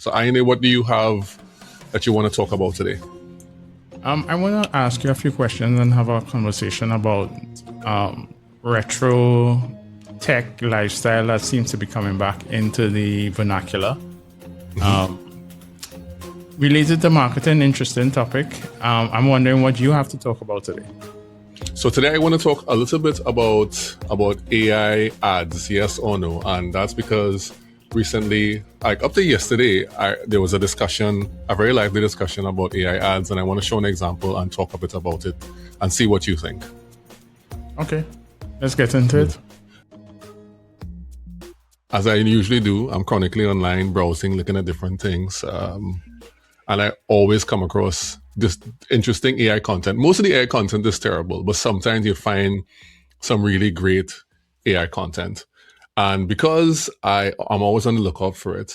So, Ayinde, what do you have that you want to talk about today? I want to ask you a few questions and have a conversation about retro tech lifestyle that seems to be coming back into the vernacular. Related to marketing, interesting topic. I'm wondering what you have to talk about today. So today I want to talk a little bit about AI ads, yes or no, and that's because recently, like up to yesterday, there was a discussion, a very lively discussion about AI ads, and I want to show an example and talk a bit about it and see what you think. Okay, let's get into it. As I usually do, I'm chronically online browsing, looking at different things, and I always come across this interesting AI content. Most of the AI content is terrible, but sometimes you find some really great AI content. And because I'm always on the lookout for it,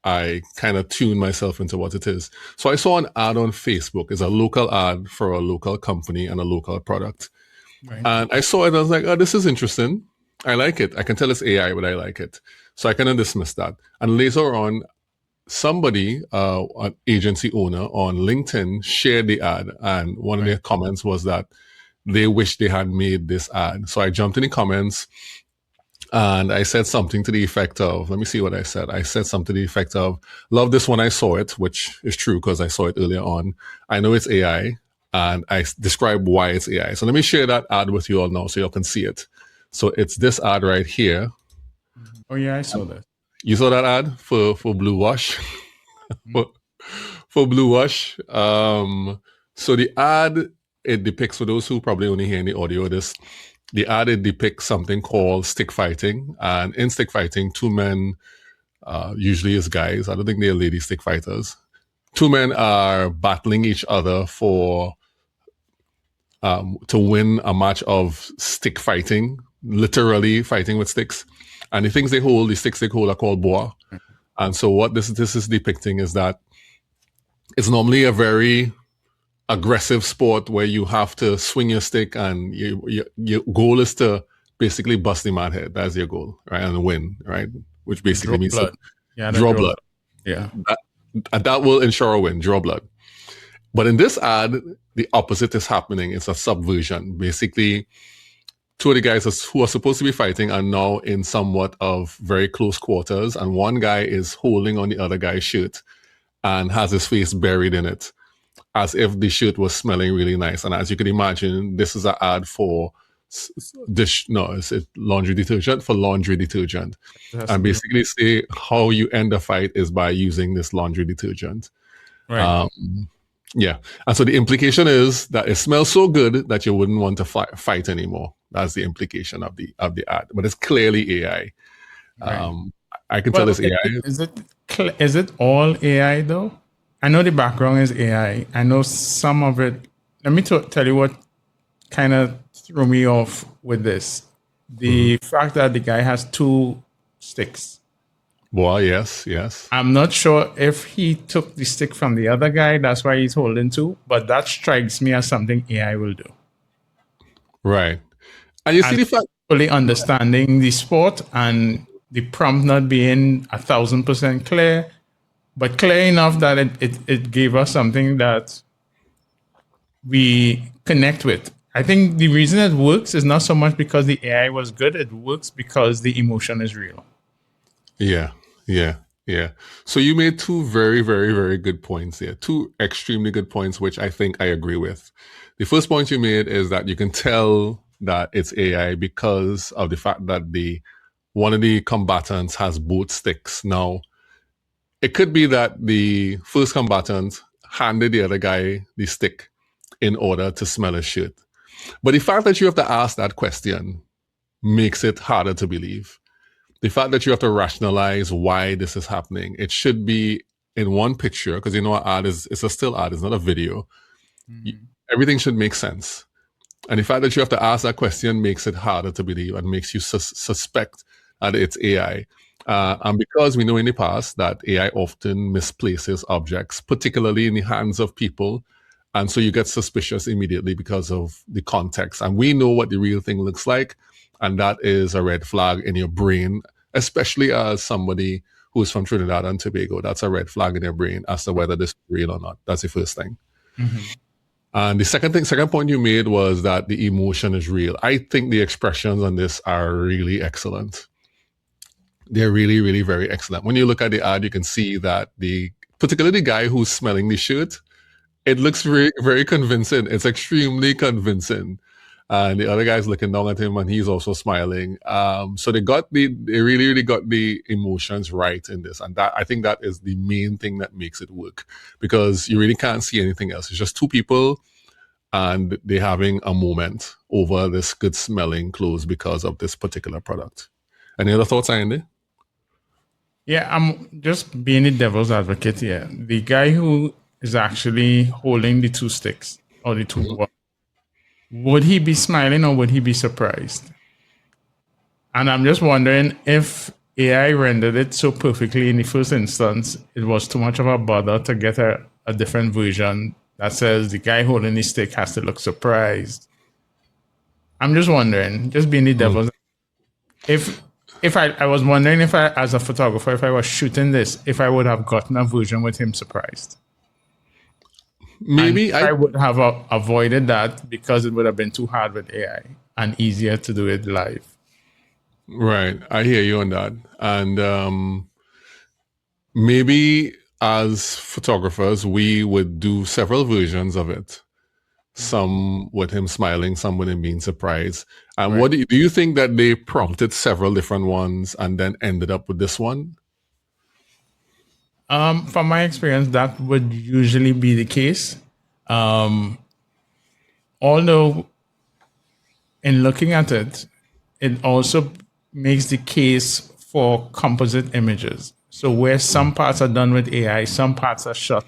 I kind of tune myself into what it is. So I saw an ad on Facebook. It's a local ad for a local company and a local product. Right. And I saw it and I was like, oh, this is interesting. I like it. I can tell it's AI, but I like it. So I kind of dismissed that. And later on, somebody, an agency owner on LinkedIn, shared the ad. And one of their comments was that they wish they had made this ad. So I jumped in the comments and I said something to the effect of, let me see what I said. I said something to the effect of, love this when I saw it, which is true because I saw it earlier on. I know it's AI and I describe why it's AI. So let me share that ad with you all now so you all can see it. So it's this ad right here. Oh yeah, I saw that. You saw that ad for Blue Wash? for Blue Wash. So the ad, it depicts, for those who probably only hear in the audio, the ad, it depicts something called stick fighting. And in stick fighting, two men, usually is guys, I don't think they're lady stick fighters. Two men are battling each other for to win a match of stick fighting, literally fighting with sticks. And the things they hold, the sticks they hold, are called boa. And so what this is depicting is that it's normally a very aggressive sport where you have to swing your stick and your goal is to basically bust the man head. That's your goal, right? And win, right? Which basically means blood. Draw blood. Yeah. That will ensure a win, draw blood. But in this ad, the opposite is happening. It's a subversion. Basically, two of the guys who are supposed to be fighting are now in somewhat of very close quarters, and one guy is holding on the other guy's shirt and has his face buried in it, as if the shirt was smelling really nice. And as you can imagine, this is an ad for it's laundry detergent, for laundry detergent. And basically say how you end a fight is by using this laundry detergent. Right. Yeah. And so the implication is that it smells so good that you wouldn't want to fight anymore. That's the implication of the ad. But it's clearly AI. Right. I can tell it's AI. Is it all AI though? I know the background is AI. I know some of it. Let me tell you what kind of threw me off with this. The fact that the guy has two sticks. Well, yes. I'm not sure if he took the stick from the other guy. That's why he's holding two. But that strikes me as something AI will do. Right. And you see the fact, fully understanding the sport and the prompt not being 1,000% clear, but clear enough that it gave us something that we connect with. I think the reason it works is not so much because the AI was good. It works because the emotion is real. Yeah. So you made two very, very, very good points there. Two extremely good points, which I think I agree with. The first point you made is that you can tell that it's AI because of the fact that one of the combatants has both sticks. Now, it could be that the first combatant handed the other guy the stick in order to smell his shirt. But the fact that you have to ask that question makes it harder to believe. The fact that you have to rationalize why this is happening. It should be in one picture, because an ad it's a still ad, it's not a video. Everything should make sense. And the fact that you have to ask that question makes it harder to believe and makes you suspect that it's AI. And because we know in the past that AI often misplaces objects, particularly in the hands of people, and so you get suspicious immediately because of the context. And we know what the real thing looks like, and that is a red flag in your brain, especially as somebody who's from Trinidad and Tobago. That's a red flag in your brain as to whether this is real or not. That's the first thing. Mm-hmm. And the second point you made was that the emotion is real. I think the expressions on this are really excellent. They're really, really very excellent. When you look at the ad, you can see that particularly the guy who's smelling the shirt, it looks very, very convincing. It's extremely convincing. And the other guy's looking down at him and he's also smiling. So they really, really got the emotions right in this. And I think that is the main thing that makes it work, because you really can't see anything else. It's just two people and they're having a moment over this good smelling clothes because of this particular product. Any other thoughts, Ayinde? Yeah, I'm just being the devil's advocate here. The guy who is actually holding the two sticks or the two balls, would he be smiling or would he be surprised? And I'm just wondering if AI rendered it so perfectly in the first instance, it was too much of a bother to get a different version that says the guy holding the stick has to look surprised. I'm just wondering, just being the devil's if I was wondering if I, as a photographer, if I was shooting this, if I would have gotten a version with him surprised. Maybe I would have avoided that because it would have been too hard with AI and easier to do it live. Right. I hear you on that. And maybe as photographers, we would do several versions of it. Some with him smiling, some with him being surprised. And right. What do you think that they prompted several different ones and then ended up with this one? From my experience, that would usually be the case. Although in looking at it, it also makes the case for composite images. So where some parts are done with AI, some parts are shot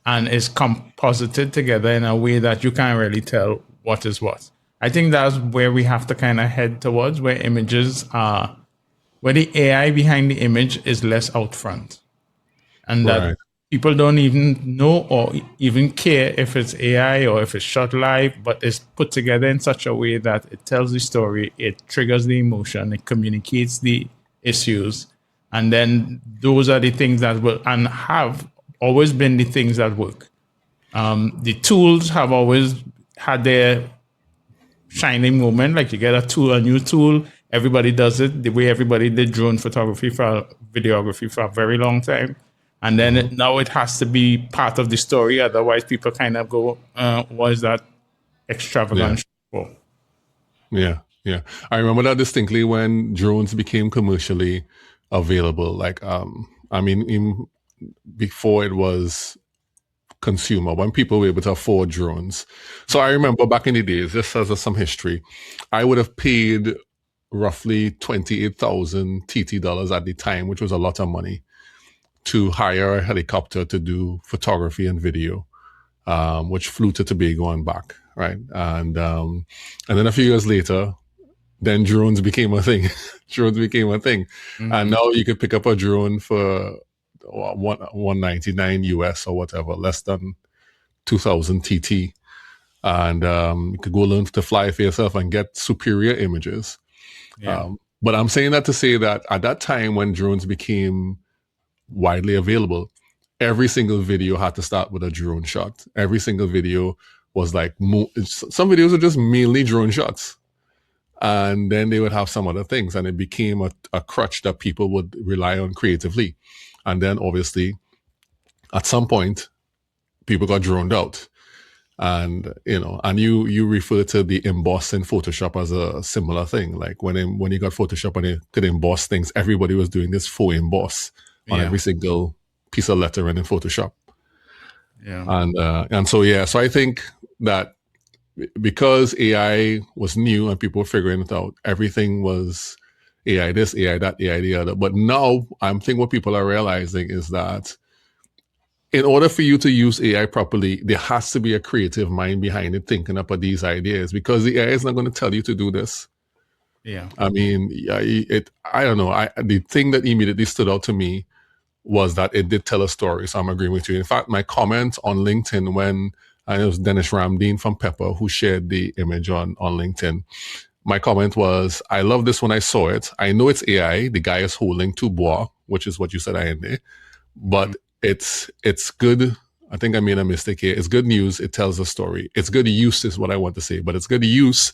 and is composited together in a way that you can't really tell what is what. I think that's where we have to kind of head towards, where images are, where the AI behind the image is less out front. And that people don't even know or even care if it's AI or if it's shot live, but it's put together in such a way that it tells the story, it triggers the emotion, it communicates the issues. And then those are the things that will, and have always been the things that work. The tools have always had their shining moment. Like you get a new tool, everybody does it the way everybody did drone photography for videography for a very long time. And then now it has to be part of the story. Otherwise, people kind of go, what is that extravagant for? Yeah. I remember that distinctly when drones became commercially available. Like, before it was consumer, when people were able to afford drones. So I remember back in the days, just as some history, I would have paid roughly 28,000 TT dollars at the time, which was a lot of money, to hire a helicopter to do photography and video, which flew to Tobago and back, right? And then a few years later, then drones became a thing. Mm-hmm. And now you could pick up a drone for $199 US or whatever, less than 2,000 TT. And you could go learn to fly for yourself and get superior images. Yeah. But I'm saying that to say that at that time when drones became widely available, every single video had to start with a drone shot. Every single video was like, some videos were just mainly drone shots. And then they would have some other things, and it became a crutch that people would rely on creatively. And then obviously, at some point, people got droned out. And, you refer to the emboss in Photoshop as a similar thing. Like when you got Photoshop and you could emboss things, everybody was doing this faux emboss on every single piece of lettering in Photoshop. Yeah. So I think that because AI was new and people were figuring it out, everything was AI this, AI that, AI the other. But now I think what people are realizing is that in order for you to use AI properly, there has to be a creative mind behind it thinking up of these ideas, because the AI is not going to tell you to do this. Yeah. I mean, I don't know. The thing that immediately stood out to me was that it did tell a story. So I'm agreeing with you. In fact, my comment on LinkedIn when it was Dennis Ramdeen from Pepper who shared the image on LinkedIn. My comment was, I love this when I saw it. I know it's AI. The guy is holding two bois, which is what you said, Ayinde. But it's good. I think I made a mistake here. It's good news. It tells a story. It's good use is what I want to say, but it's good use.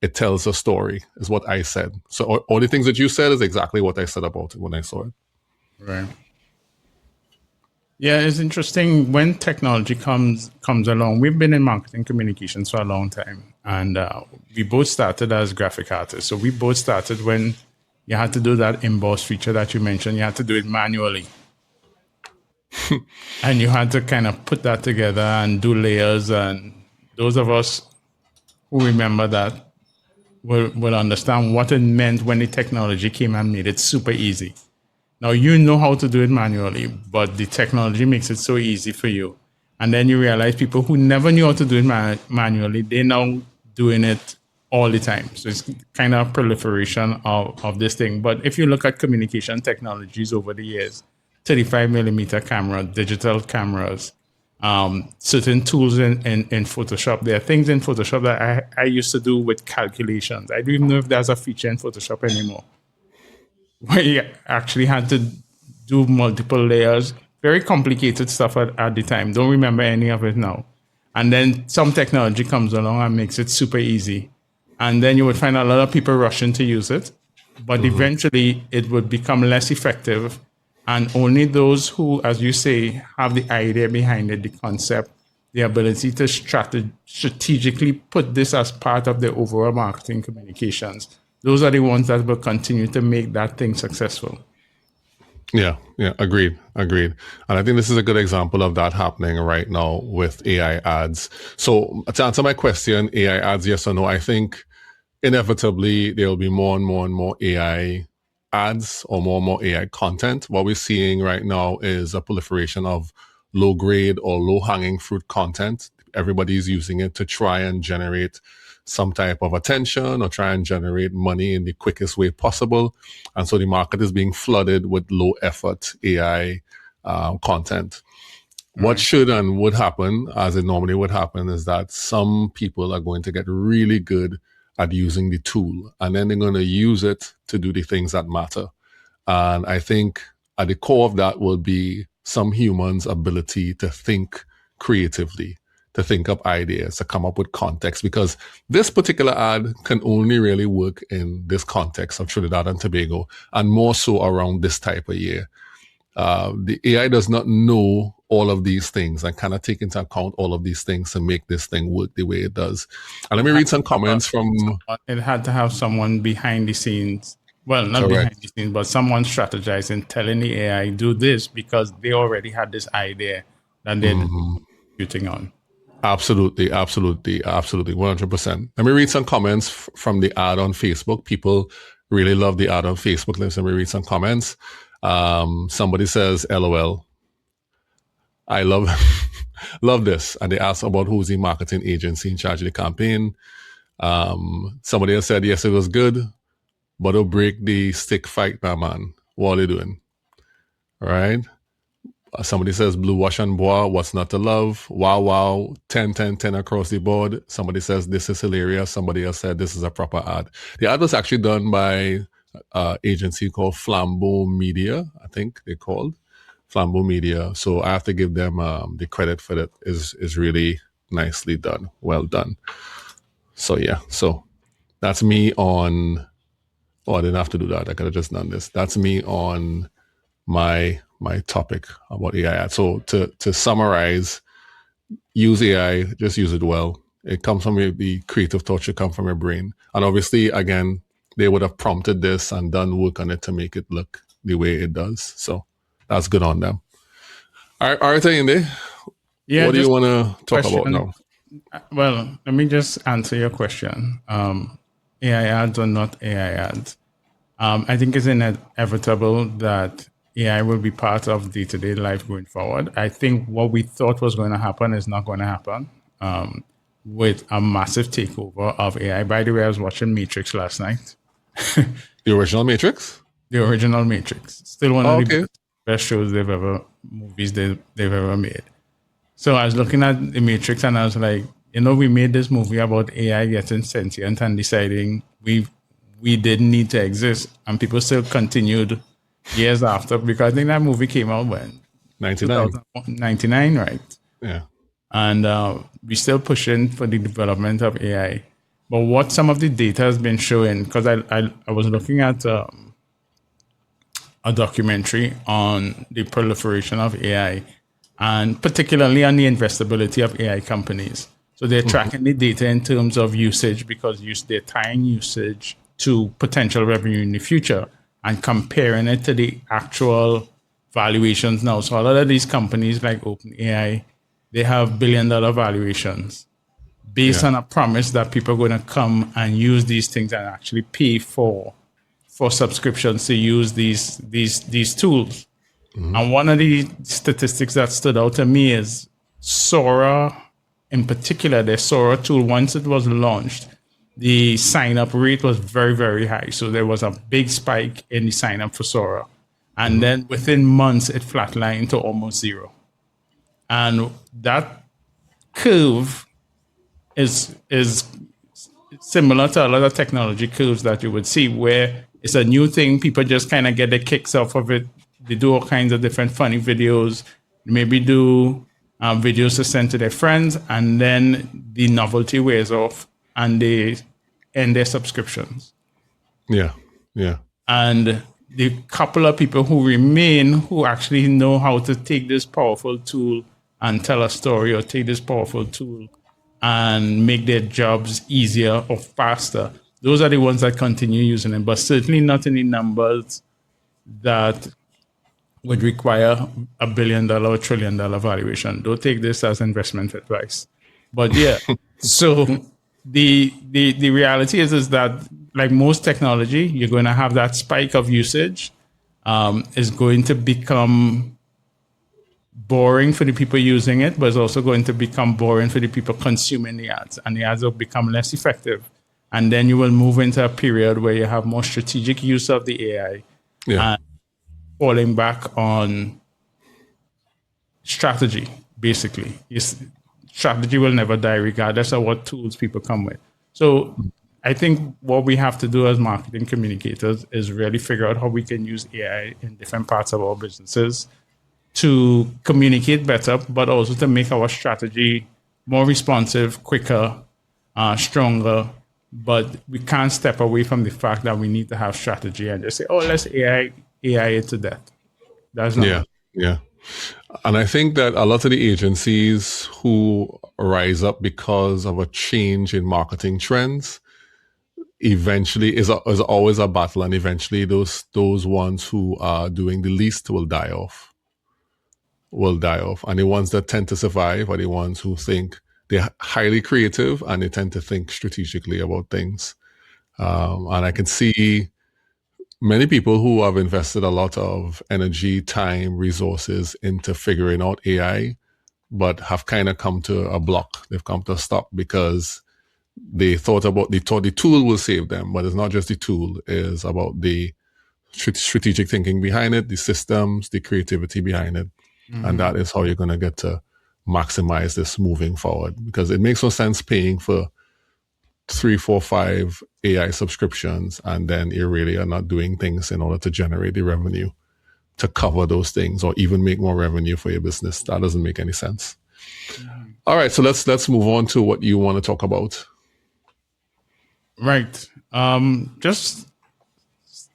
It tells a story is what I said. So all the things that you said is exactly what I said about it when I saw it. Right. Yeah, it's interesting when technology comes along. We've been in marketing communications for a long time, and we both started as graphic artists. So we both started when you had to do that emboss feature that you mentioned. You had to do it manually. And you had to kind of put that together and do layers. And those of us who remember that will understand what it meant when the technology came and made it super easy. Now, you know how to do it manually, but the technology makes it so easy for you. And then you realize people who never knew how to do it manually, they're now doing it all the time. So it's kind of a proliferation of this thing. But if you look at communication technologies over the years, 35 millimeter camera, digital cameras, certain tools in Photoshop. There are things in Photoshop that I used to do with calculations. I don't even know if there's a feature in Photoshop anymore, where you actually had to do multiple layers, very complicated stuff at the time. Don't remember any of it now. And then some technology comes along and makes it super easy. And then you would find a lot of people rushing to use it, but eventually it would become less effective. And only those who, as you say, have the idea behind it, the concept, the ability to strategically put this as part of their overall marketing communications, those are the ones that will continue to make that thing successful. Yeah, agreed. And I think this is a good example of that happening right now with AI ads. So to answer my question, AI ads, yes or no, I think inevitably there will be more and more AI ads or more AI content. What we're seeing right now is a proliferation of low grade or low hanging fruit content. Everybody's using it to try and generate some type of attention or try and generate money in the quickest way possible. And so the market is being flooded with low effort AI content. What should and would happen, as it normally would happen, is that some people are going to get really good at using the tool, and then they're going to use it to do the things that matter. And I think at the core of that will be some humans' ability to think creatively, to think up ideas, to come up with context, because this particular ad can only really work in this context of Trinidad and Tobago, and more so around this type of year. The AI does not know all of these things and cannot take into account all of these things to make this thing work the way it does. And let me read some comments from... It had to have someone behind the scenes. Well, not behind the scenes, but someone strategizing, telling the AI, do this, because they already had this idea that they're shooting on. Absolutely. 100%. Let me read some comments from the ad on Facebook. People really love the ad on Facebook. Let me read some comments. Somebody says, LOL. I love this. And they ask about who's the marketing agency in charge of the campaign. Somebody else said, yes, it was good, but it'll break the stick fight, man. What are they doing? All right. Somebody says, blue wash and bois, what's not to love? Wow, 10 across the board. Somebody says, this is hilarious. Somebody else said, this is a proper ad. The ad was actually done by an agency called Flambeau Media, I think they called Flambeau Media. So I have to give them the credit for that. Is really nicely done. Well done. So yeah, so that's me on... Oh, I didn't have to do that. I could have just done this. That's me on my topic about AI ads. So to summarize, use AI, just use it well. It comes from the creative thought should come from your brain. And obviously, again, they would have prompted this and done work on it to make it look the way it does. So that's good on them. All right, Ayinde, what do you want to talk about now? Well, let me just answer your question. AI ads or not AI ads? I think it's inevitable that AI will be part of day-to-day life going forward. I think what we thought was going to happen is not going to happen with a massive takeover of AI. By the way, I was watching Matrix last night. The original Matrix? The original Matrix. Still one of the best shows movies they've ever made. So I was looking at the Matrix and I was like, we made this movie about AI getting sentient and deciding we didn't need to exist, and people still continued years after, because I think that movie came out when 99. 2099, right? Yeah. And we're still pushing for the development of AI. But what some of the data has been showing, because I was looking at a documentary on the proliferation of AI, and particularly on the investability of AI companies. So they're tracking the data in terms of usage, because they're tying usage to potential revenue in the future and comparing it to the actual valuations now. So a lot of these companies like OpenAI, they have billion-dollar valuations based Yeah. on a promise that people are going to come and use these things and actually pay for subscriptions to use these tools. And one of the statistics that stood out to me is Sora, in particular, the Sora tool, once it was launched, the sign up rate was very, very high. So there was a big spike in the sign up for Sora. And then within months, it flatlined to almost zero. And that curve is similar to a lot of technology curves that you would see, where it's a new thing, people just kind of get their kicks off of it. They do all kinds of different funny videos, maybe do videos to send to their friends, and then the novelty wears off and they end their subscriptions. Yeah. Yeah. And the couple of people who remain, who actually know how to take this powerful tool and tell a story, or take this powerful tool and make their jobs easier or faster, those are the ones that continue using it, but certainly not in the numbers that would require $1 billion or $1 trillion valuation. Don't take this as investment advice. But yeah, so the reality is that, like most technology, you're going to have that spike of usage. Is going to become boring for the people using it, but it's also going to become boring for the people consuming the ads, and the ads will become less effective. And then you will move into a period where you have more strategic use of the AI, Yeah. and falling back on strategy, basically. Strategy will never die, regardless of what tools people come with. So I think what we have to do as marketing communicators is really figure out how we can use AI in different parts of our businesses to communicate better, but also to make our strategy more responsive, quicker, stronger. But we can't step away from the fact that we need to have strategy and just say, oh, let's AI it to death. That's not Yeah. Yeah. And I think that a lot of the agencies who rise up because of a change in marketing trends eventually is always a battle, and eventually those ones who are doing the least will die off. And the ones that tend to survive are the ones who think they're highly creative and they tend to think strategically about things. And I can see many people who have invested a lot of energy, time, resources into figuring out AI, but have kind of come to a block. They've come to a stop because they thought the tool will save them, but it's not just the tool. It's about the strategic thinking behind it, the systems, the creativity behind it. And that is how you're going to get to maximize this moving forward, because it makes no sense paying for 3, 4, 5 AI subscriptions and then you really are not doing things in order to generate the revenue to cover those things or even make more revenue for your business. That doesn't make any sense. All right, so let's move on to what you want to talk about. right. Just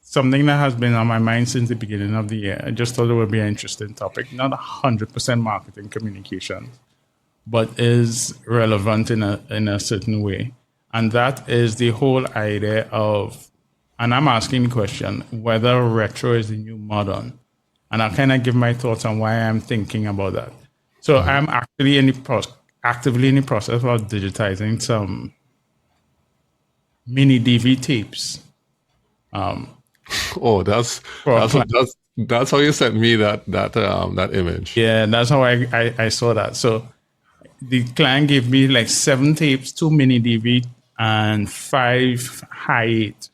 something that has been on my mind since the beginning of the year. I just thought it would be an interesting topic. Not 100% marketing communication, but is relevant in a certain way. And that is the whole idea of, and I'm asking the question, whether retro is the new modern. And I'll kind of give my thoughts on why I'm thinking about that. So I'm actually actively in the process of digitizing some mini DV tapes. Oh, that's how you sent me that image. Yeah, that's how I saw that. So the client gave me like 7 tapes, 2 mini DV, and 5 hi8.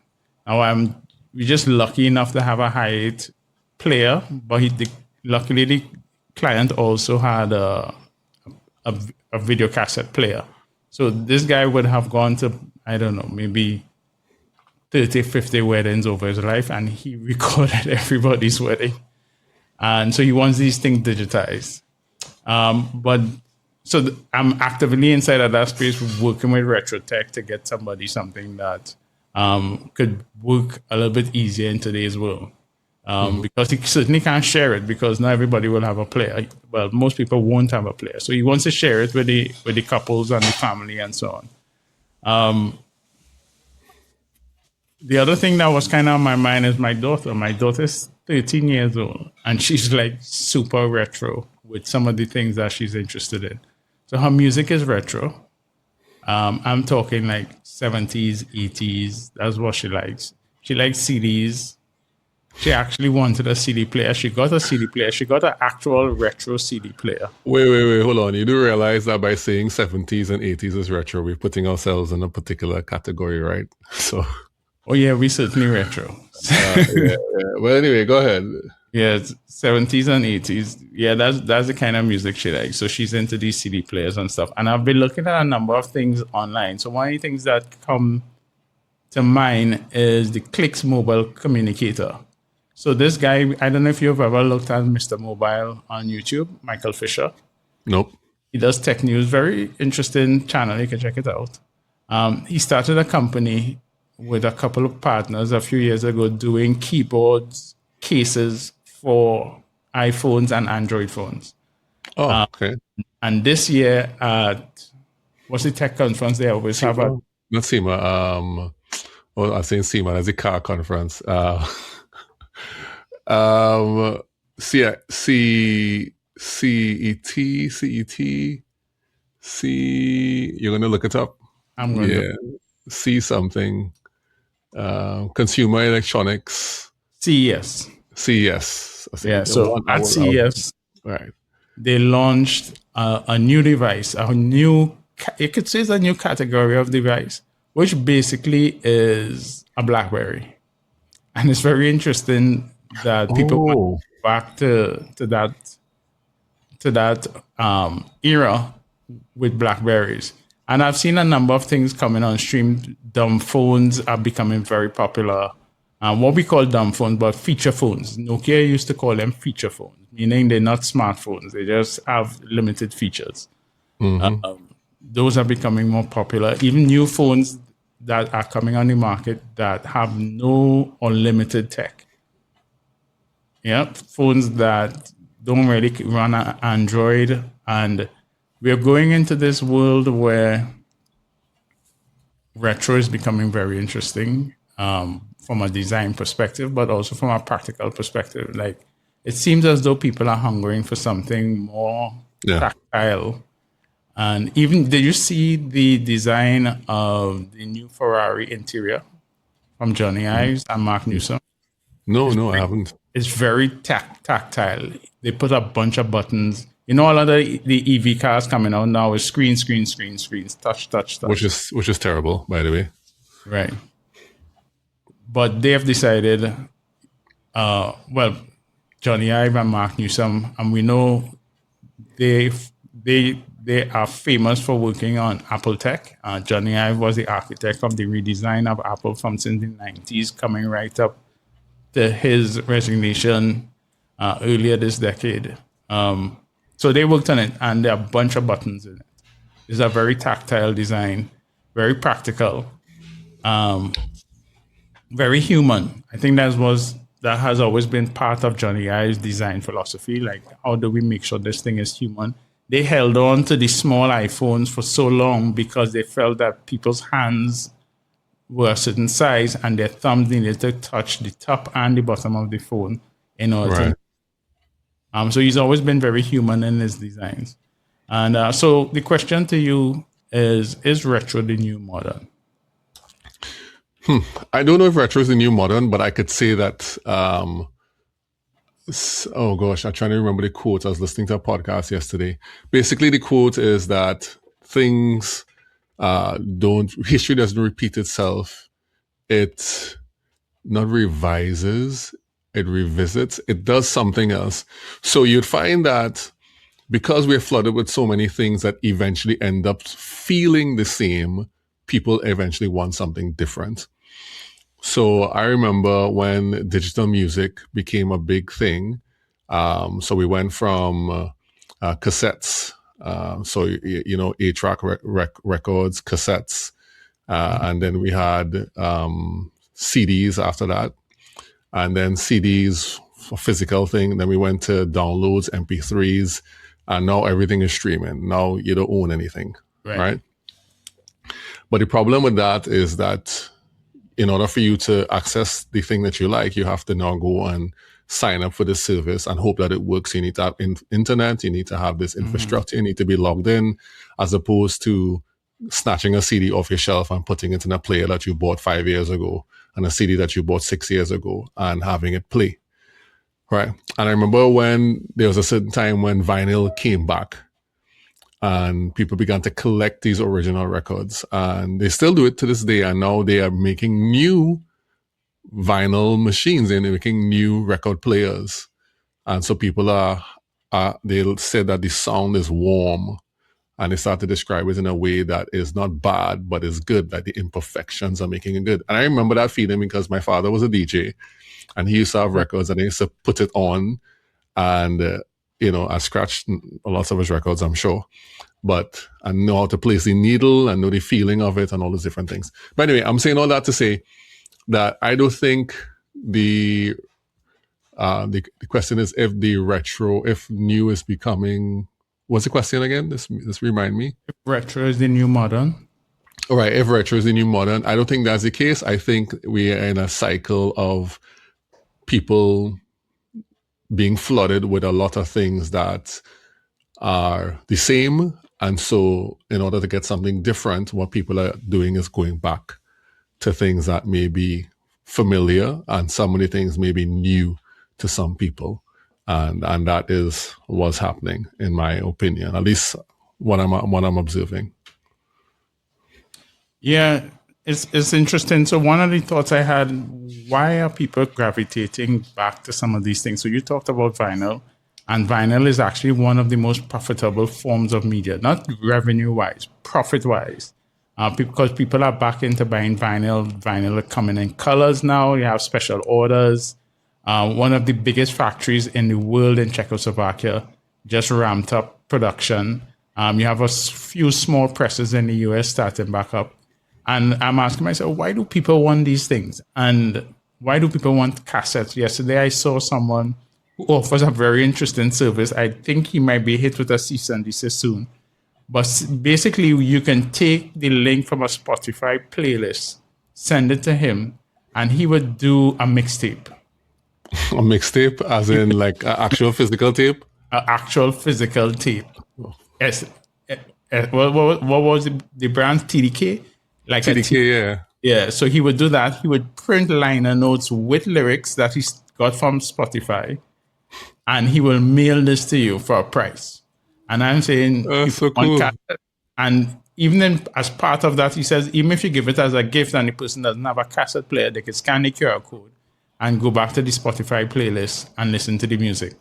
Now we're just lucky enough to have a hi8 player, but luckily the client also had a video cassette player. So this guy would have gone to, I don't know, maybe 30, 50 weddings over his life, and he recorded everybody's wedding. And so he wants these things digitized. I'm actively inside of that space working with retro tech to get somebody something that could work a little bit easier in today's world. Because he certainly can't share it because not everybody will have a player. Well, most people won't have a player. So he wants to share it with the couples and the family and so on. The other thing that was kind of on my mind is my daughter. My daughter's 13 years old, and she's like super retro with some of the things that she's interested in. So her music is retro. I'm talking like 70s, 80s. That's what she likes. She likes CDs. She actually wanted a CD player. She got a CD player. She got an actual retro CD player. Wait, hold on. You do realize that by saying 70s and 80s is retro, we're putting ourselves in a particular category, right? So. Oh yeah, we certainly retro. Yeah. Well, anyway, go ahead. Yeah, 70s and 80s. Yeah, that's the kind of music she likes. So she's into these CD players and stuff. And I've been looking at a number of things online. So one of the things that come to mind is the Clicks mobile communicator. So this guy, I don't know if you've ever looked at Mr. Mobile on YouTube, Michael Fisher. Nope. He does tech news, very interesting channel. You can check it out. He started a company with a couple of partners a few years ago doing keyboards, cases for iPhones and Android phones. Oh, okay. And this year at, what's the tech conference they always have? Not SEMA. Well, I'm saying SEMA, that's the car conference. You're going to look it up? I'm going to. See something. Consumer electronics. CES. Yeah, so at CES, right, they launched a new device, you could say it's a new category of device, which basically is a BlackBerry. And it's very interesting that people went back to that era with BlackBerries. And I've seen a number of things coming on stream. Dumb phones are becoming very popular. What we call dumb phones, but feature phones. Nokia used to call them feature phones, meaning they're not smartphones. They just have limited features. Those are becoming more popular. Even new phones that are coming on the market that have no unlimited tech. Yeah, phones that don't really run Android. And we're going into this world where retro is becoming very interesting from a design perspective, but also from a practical perspective. Like, it seems as though people are hungering for something more tactile. And even, did you see the design of the new Ferrari interior from Johnny Ives and Mark Newsom? No, I haven't. It's very tactile. They put a bunch of buttons. You know, all of the EV cars coming out now is screens, touch. Which is terrible, by the way. Right. But they have decided, Johnny Ive and Mark Newsom, and we know they are famous for working on Apple tech. Johnny Ive was the architect of the redesign of Apple from since the 90s, coming right up to his resignation earlier this decade. So they worked on it, and there are a bunch of buttons in it. It's a very tactile design, very practical, very human. I think that has always been part of Johnny Ive's design philosophy. Like, how do we make sure this thing is human? They held on to the small iPhones for so long because they felt that people's hands were a certain size and their thumbs needed to touch the top and the bottom of the phone in order to. So he's always been very human in his designs. And so the question to you is retro the new modern? I don't know if retro is the new modern, but I could say that, I'm trying to remember the quote. I was listening to a podcast yesterday. Basically, the quote is that things history doesn't repeat itself. It not revises, it revisits, it does something else. So you'd find that because we're flooded with so many things that eventually end up feeling the same, people eventually want something different. So I remember when digital music became a big thing. So we went from cassettes, so eight-track records, cassettes, and then we had CDs after that, and then CDs for physical thing. Then we went to downloads, MP3s, and now everything is streaming. Now you don't own anything, right? But the problem with that is that in order for you to access the thing that you like, you have to now go and sign up for the service and hope that it works. You need to have internet, you need to have this infrastructure, you need to be logged in, as opposed to snatching a CD off your shelf and putting it in a player that you bought 5 years ago and a CD that you bought 6 years ago and having it play. Right. And I remember when there was a certain time when vinyl came back and people began to collect these original records, and they still do it to this day. And now they are making new vinyl machines and they're making new record players. And so people they'll say that the sound is warm, and they start to describe it in a way that is not bad, but is good, like the imperfections are making it good. And I remember that feeling because my father was a DJ and he used to have records and he used to put it on, and I scratched lots of his records, I'm sure, but I know how to place the needle and know the feeling of it and all those different things. But anyway, I'm saying all that to say that I don't think the question is if new is becoming. What's the question again? This remind me. If retro is the new modern. All right, if retro is the new modern, I don't think that's the case. I think we are in a cycle of people being flooded with a lot of things that are the same. And so in order to get something different, what people are doing is going back to things that may be familiar, and some of the things may be new to some people. And that is what's happening, in my opinion, at least what I'm observing. Yeah, it's interesting. So one of the thoughts I had, why are people gravitating back to some of these things? So you talked about vinyl, and vinyl is actually one of the most profitable forms of media, not revenue-wise, profit-wise. Because people are back into buying vinyl. Vinyl are coming in colors now. You have special orders. One of the biggest factories in the world in Czechoslovakia just ramped up production. You have a few small presses in the US starting back up. And I'm asking myself, why do people want these things? And why do people want cassettes? Yesterday, I saw someone who offers a very interesting service. I think he might be hit with a cease and desist soon. But basically, you can take the link from a Spotify playlist, send it to him, and he would do a mixtape. A mixtape, as in like an actual physical tape? An actual physical tape. Yes. What was the brand? TDK? Like TDK, yeah. Yeah, so he would do that. He would print liner notes with lyrics that he got from Spotify, and he will mail this to you for a price. And I'm saying, so cool. And even as part of that, he says, even if you give it as a gift and the person doesn't have a cassette player, they can scan the QR code and go back to the Spotify playlist and listen to the music.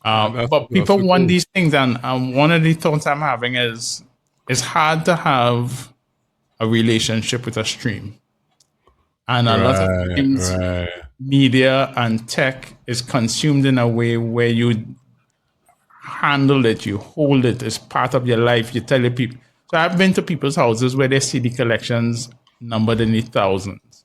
But people want these things, and one of the thoughts I'm having is it's hard to have a relationship with a stream. And a lot of times, media and tech is consumed in a way where you handle it, you hold it as part of your life. You tell the people. So I've been to people's houses where their CD collections numbered in the thousands.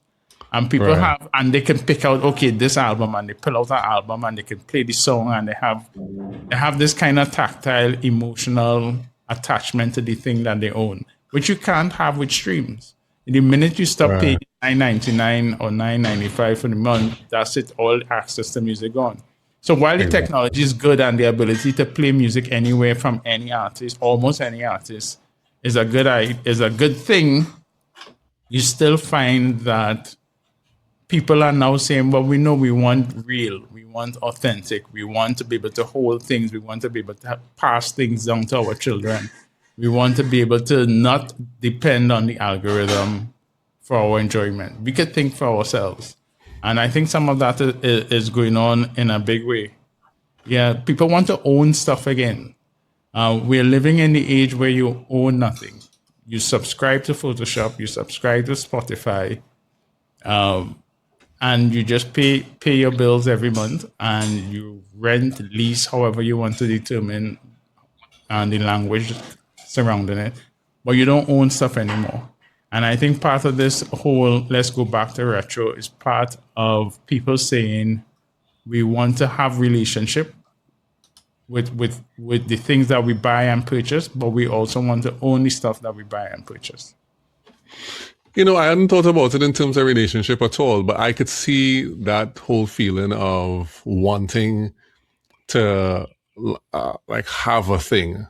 And people have, and they can pick out, okay, this album, and they pull out an album and they can play the song, and they have this kind of tactile, emotional attachment to the thing that they own, which you can't have with streams. The minute you stop paying $9.99 or $9.95 for the month, that's it, all access to music gone. So while the technology is good and the ability to play music anywhere from any artist, almost any artist, is a good thing, you still find that people are now saying, well, we know we want real, we want authentic, we want to be able to hold things, we want to be able to pass things down to our children. We want to be able to not depend on the algorithm for our enjoyment. We could think for ourselves. And I think some of that is going on in a big way. Yeah, people want to own stuff again. We're living in the age where you own nothing. You subscribe to Photoshop, you subscribe to Spotify, and you just pay your bills every month, and you rent, lease, however you want to determine, and the language surrounding it, but you don't own stuff anymore. And I think part of this whole let's go back to retro is part of people saying we want to have relationship with the things that we buy and purchase, but we also want to own the stuff that we buy and purchase. I hadn't thought about it in terms of relationship at all, but I could see that whole feeling of wanting to have a thing,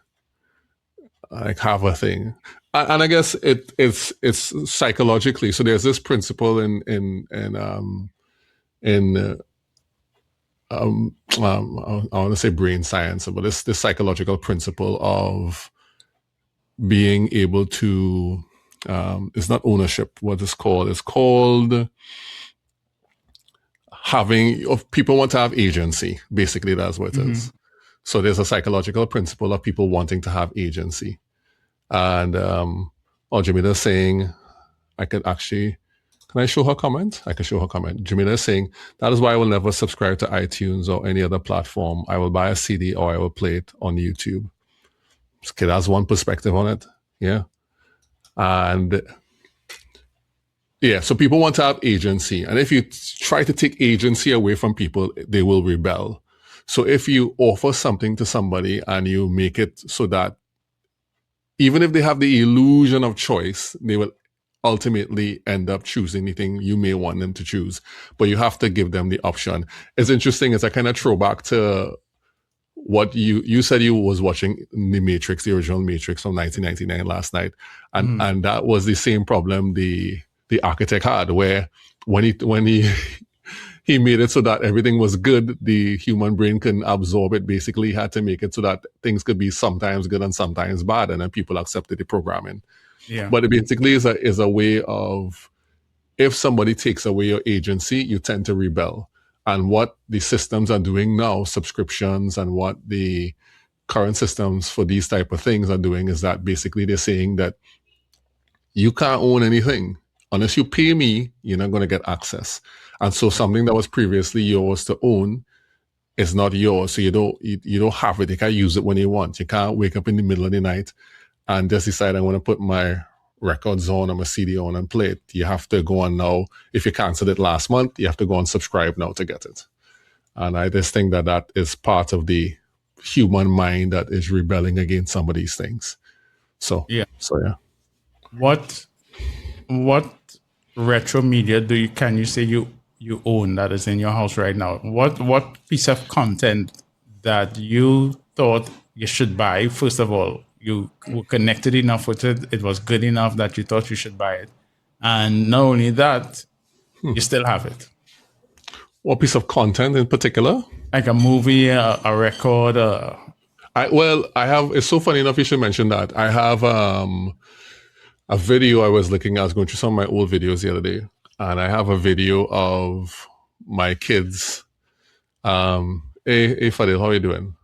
and I guess it's psychologically. So there's this principle I want to say brain science, but this psychological principle of being able to, it's not ownership. What it's called? It's called people want to have agency. Basically, that's what it is. So there's a psychological principle of people wanting to have agency. And Jamila's saying, can I show her comment? I can show her comment. Jamila is saying, that is why I will never subscribe to iTunes or any other platform. I will buy a CD or I will play it on YouTube. Okay, that's one perspective on it. Yeah. And yeah, so people want to have agency. And if you try to take agency away from people, they will rebel. So if you offer something to somebody and you make it so that even if they have the illusion of choice, they will ultimately end up choosing anything you may want them to choose, but you have to give them the option. It's interesting. It's a kind of throwback to what you said you was watching the Matrix, the original Matrix from 1999 last night, and that was the same problem the architect had, where when he he made it so that everything was good, the human brain couldn't absorb it. Basically, he had to make it so that things could be sometimes good and sometimes bad, and then people accepted the programming. Yeah. But it basically is a way of, if somebody takes away your agency, you tend to rebel. And what the systems are doing now, subscriptions, and what the current systems for these type of things are doing is that basically they're saying that you can't own anything. Unless you pay me, you're not going to get access. And so something that was previously yours to own is not yours. So you don't have it. You can't use it when you want. You can't wake up in the middle of the night and just decide I want to put my records on or my CD on and play it. You have to go on now. If you canceled it last month, you have to go and subscribe now to get it. And I just think that is part of the human mind that is rebelling against some of these things. So yeah. What retro media can you say you own that is in your house right now? What piece of content that you thought you should buy? First of all, you were connected enough with it, it was good enough that you thought you should buy it, and not only that, you still have it. What piece of content in particular? Like a movie, a record. I have. It's so funny enough you should mention that. I have a video I was looking at. I was going through some of my old videos the other day, and I have a video of my kids. Hey Fadil, how are you doing?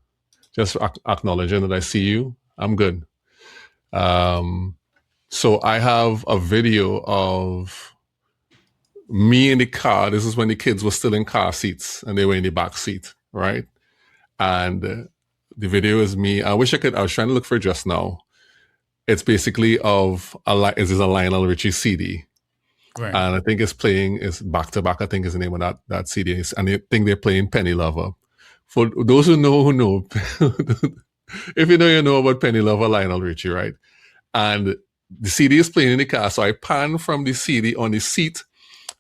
Just acknowledging that I see you. I'm good. So I have a video of me in the car. This is when the kids were still in car seats and they were in the back seat, right? And the video is me. I was trying to look for it just now. It's basically is a Lionel Richie CD. Right. And I think it's back to back, I think is the name of that CD. And I think they're playing Penny Lover. For those who know, if you know about Penny Lover, Lionel Richie, right? And the CD is playing in the car. So I pan from the CD on the seat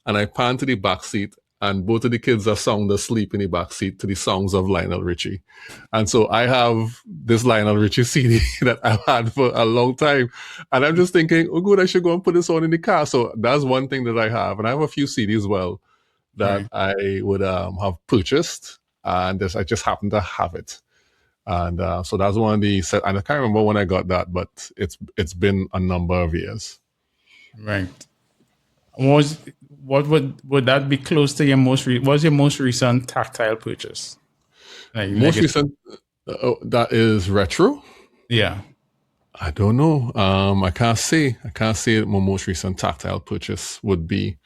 and I pan to the back seat, and both of the kids are sound asleep in the back seat to the songs of Lionel Richie. And so I have this Lionel Richie CD that I've had for a long time. And I'm just thinking, oh, good, I should go and put this on in the car. So that's one thing that I have. And I have a few CDs as well that I would have purchased. And I just happen to have it. And so that's one of the set. And I can't remember when I got that, but it's been a number of years. Right. What would that be close to your most recent Tactile purchase? Recent that is retro? Yeah. I don't know. I can't say my most recent Tactile purchase would be.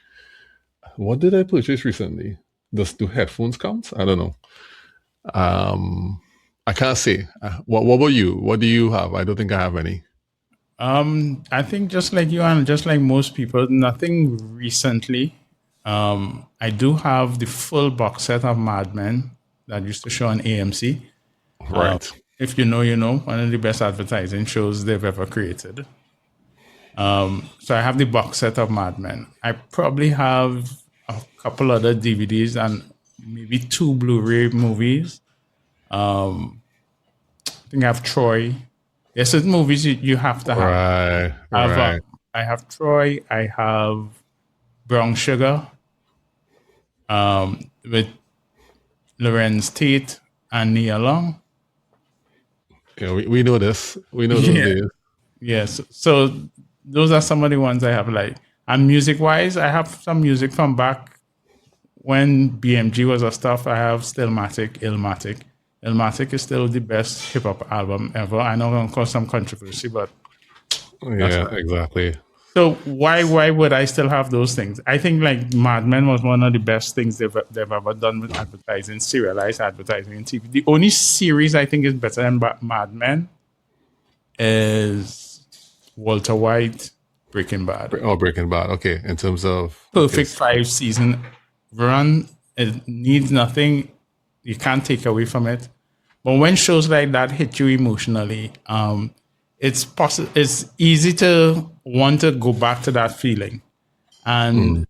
What did I purchase recently? Do headphones count? I don't know. I can't say. What about you? What do you have? I don't think I have any. I think just like you and just like most people, nothing recently. I do have the full box set of Mad Men that used to show on AMC. Right. If you know, you know, one of the best advertising shows they've ever created. So I have the box set of Mad Men. I probably have a couple other DVDs and maybe 2 Blu-ray movies. I think I have Troy. There's certain movies you have to have. Right. Right. I have Troy. I have Brown Sugar with Lorenz Tate and Nia Long. Yeah, we know this. We know those days. Yes. So those are some of the ones I have. Like, and music-wise, I have some music from back when BMG was a stuff. I have Stillmatic, Illmatic. Illmatic is still the best hip-hop album ever. I know it's going to cause some controversy, but... Yeah, exactly. So why would I still have those things? I think like Mad Men was one of the best things they've ever done with advertising, serialized advertising in TV. The only series I think is better than Mad Men is Walter White, Breaking Bad. Oh, Breaking Bad. Okay, in terms of Perfect 5-season run. It needs nothing. You can't take away from it. But when shows like that hit you emotionally, it's easy to want to go back to that feeling, and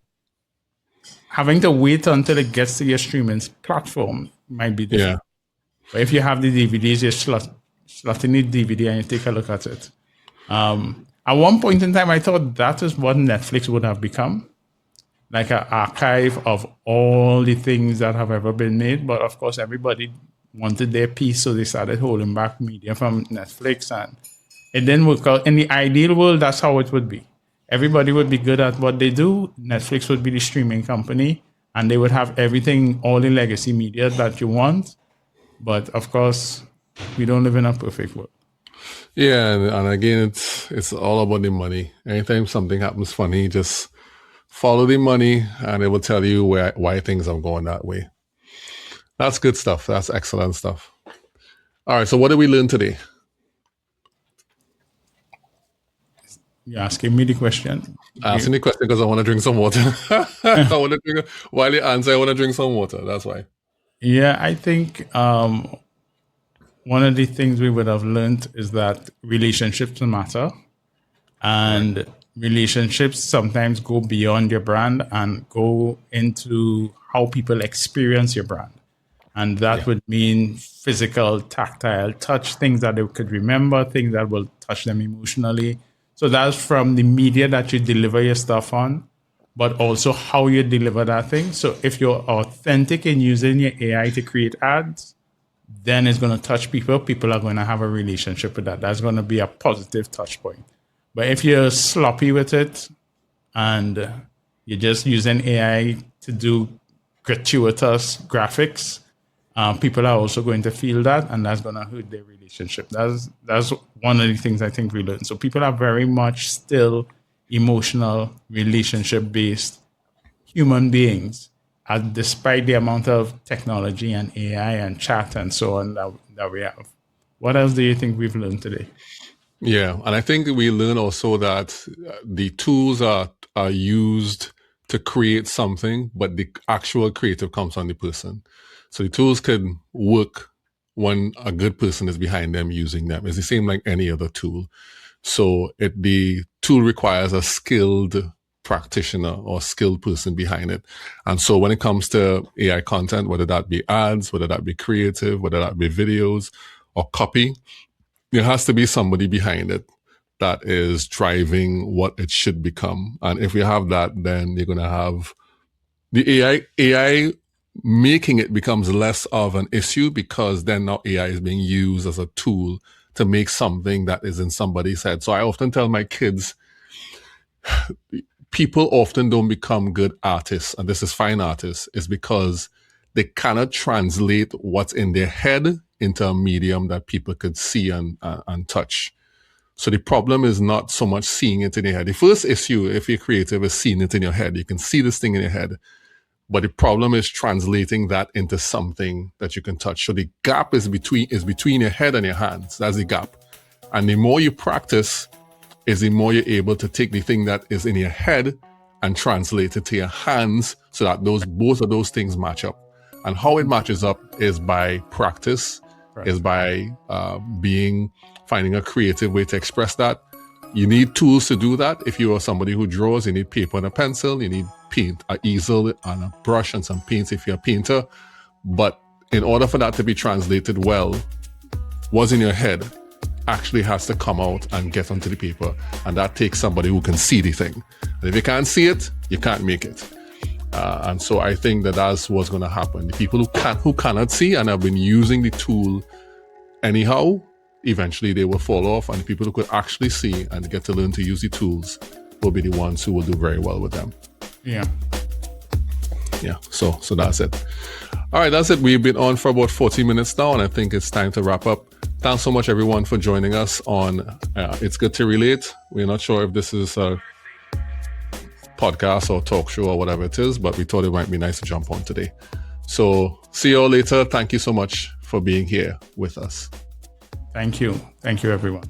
having to wait until it gets to your streaming platform might be different. Yeah. But if you have the DVDs, you slot in the DVD and you take a look at it. At one point in time, I thought that is what Netflix would have become, like an archive of all the things that have ever been made. But of course, everybody wanted their piece, so they started holding back media from Netflix, and it didn't work out. In the ideal world, that's how it would be. Everybody would be good at what they do. Netflix would be the streaming company, and they would have everything, all the legacy media that you want. But of course, we don't live in a perfect world. Yeah, and again, it's all about the money. Anytime something happens funny, just follow the money, and it will tell you why things are going that way. That's good stuff. That's excellent stuff. All right, so what did we learn today? You're asking me the question? Asking the question because I want to drink some water. While you answer, I want to drink some water. That's why. Yeah, I think one of the things we would have learned is that relationships matter. And relationships sometimes go beyond your brand and go into how people experience your brand. And that would mean physical, tactile, touch, things that they could remember, things that will touch them emotionally. So that's from the media that you deliver your stuff on, but also how you deliver that thing. So if you're authentic in using your AI to create ads, then it's going to touch people. People are going to have a relationship with that. That's going to be a positive touch point. But if you're sloppy with it and you're just using AI to do gratuitous graphics, people are also going to feel that, and that's going to hurt their relationship. That's one of the things I think we learned. So people are very much still emotional, relationship-based human beings, despite the amount of technology and AI and chat and so on that we have. What else do you think we've learned today? Yeah, and I think we learn also that the tools are used to create something, but the actual creative comes from the person. So the tools can work when a good person is behind them using them. It's the same like any other tool. So the tool requires a skilled practitioner or skilled person behind it. And so when it comes to AI content, whether that be ads, whether that be creative, whether that be videos or copy, there has to be somebody behind it that is driving what it should become. And if you have that, then you're going to have the AI making it becomes less of an issue, because then now AI is being used as a tool to make something that is in somebody's head. So I often tell my kids, people often don't become good artists, and this is fine artists, is because they cannot translate what's in their head into a medium that people could see and touch. So the problem is not so much seeing it in your head. The first issue, if you're creative, is seeing it in your head. You can see this thing in your head. But the problem is translating that into something that you can touch. So the gap is between your head and your hands. That's the gap. And the more you practice, is the more you're able to take the thing that is in your head and translate it to your hands so that both of those things match up. And how it matches up is by practice, is by finding a creative way to express that. You need tools to do that. If you are somebody who draws, you need paper and a pencil, you need paint, an easel and a brush and some paints if you're a painter. But in order for that to be translated well, what's in your head actually has to come out and get onto the paper. And that takes somebody who can see the thing. And if you can't see it, you can't make it. And so I think that that's what's going to happen. The people who cannot see and have been using the tool anyhow, eventually they will fall off, and the people who could actually see and get to learn to use the tools will be the ones who will do very well with them. Yeah. So that's it. All right, that's it. We've been on for about 40 minutes now, and I think it's time to wrap up. Thanks so much, everyone, for joining us on It's Good to Relate. We're not sure if this is a podcast or talk show or whatever it is, but we thought it might be nice to jump on today. So see you all later. Thank you so much for being here with us. Thank you. Thank you, everyone.